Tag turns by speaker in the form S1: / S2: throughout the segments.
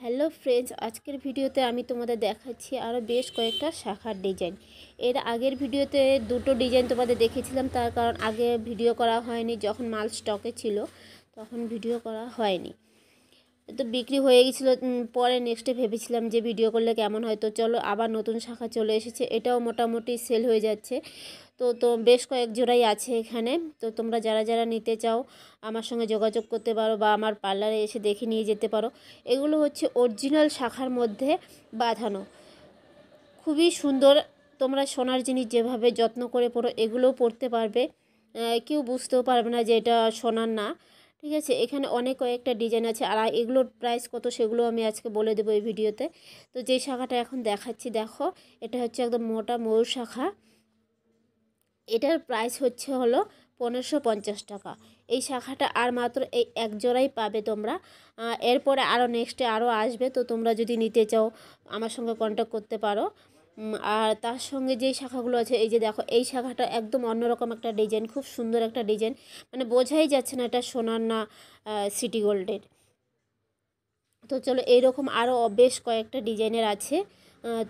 S1: Hello friends, আজকের ভিডিওতে আমি তোমাদের দেখাচ্ছি আরও বেশ কয়েকটা শাখার ডিজাইন। এর আগের ভিডিওতে দুটো ডিজাইন তোমাদের দেখেছিলাম, তার কারণ আগে ভিডিও করা হয়নি, যখন মাল স্টকে ছিল তখন ভিডিও করা হয়নি, তো বিক্রি হয়ে গেছিলো। পরে নেক্সটে ভেবেছিলাম যে ভিডিও করলে কেমন হয়, তো চলো আবার নতুন শাখা চলে এসেছে, এটাও মোটামুটি সেল হয়ে যাচ্ছে। তো বেশ কয়েক জোড়াই আছে এখানে। তো তোমরা যারা যারা নিতে চাও আমার সঙ্গে যোগাযোগ করতে পারো বা আমার পার্লারে এসে দেখে নিয়ে যেতে পারো। এগুলো হচ্ছে অরিজিনাল শাখার মধ্যে বাঁধানো, খুবই সুন্দর। তোমরা সোনার জিনিস যেভাবে যত্ন করে পরো এগুলোও পরতে পারবে, কেউ বুঝতেও পারবে না যে এটা সোনার না। ঠিক আছে, এখানে অনেক কয়েকটা ডিজাইন আছে, আর এগুলোর প্রাইস কত সেগুলো আমি আজকে বলে দেবো এই ভিডিওতে। তো যে শাখাটা এখন দেখাচ্ছি দেখো, এটা হচ্ছে একদম মোটা ময়ূর শাখা। এটার প্রাইস হলো 1550 টাকা। এই শাখাটা আর মাত্র এই এক জোড়াই পাবে তোমরা। এরপরে আরও নেক্সটে আরও আসবে, তো তোমরা যদি নিতে চাও আমার সঙ্গে কন্ট্যাক্ট করতে পারো। আর তার সঙ্গে যেই শাখাগুলো আছে, এই যে দেখো, এই শাখাটা একদম অন্যরকম একটা ডিজাইন, খুব সুন্দর একটা ডিজাইন, মানে বোঝাই যাচ্ছে না এটা সোনার না সিটি গোল্ডের। তো চলো, এইরকম আরও বেশ কয়েকটা ডিজাইনের আছে,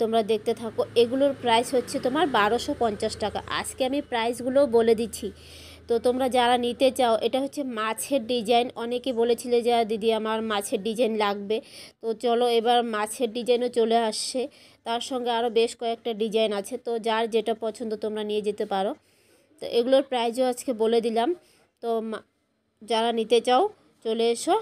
S1: তোমরা দেখতে থাকো। এগুলোর প্রাইস হচ্ছে তোমার 1250 টাকা। আজকে আমি প্রাইসগুলোও বলে দিচ্ছি, তো তোমরা যারা নিতে চাও। এটা হচ্ছে মাছের ডিজাইন, অনেকে বলেছিলে যে দিদি আমার মাছের ডিজাইন লাগবে, তো চলো এবার মাছের ডিজাইনও চলে আসছে, তার সঙ্গে আরও বেশ কয়েকটা ডিজাইন আছে। তো যার যেটা পছন্দ তোমরা নিয়ে যেতে পারো। তো এগুলোর প্রাইসও আজকে বলে দিলাম। তো যারা নিতে চাও চলে এসো,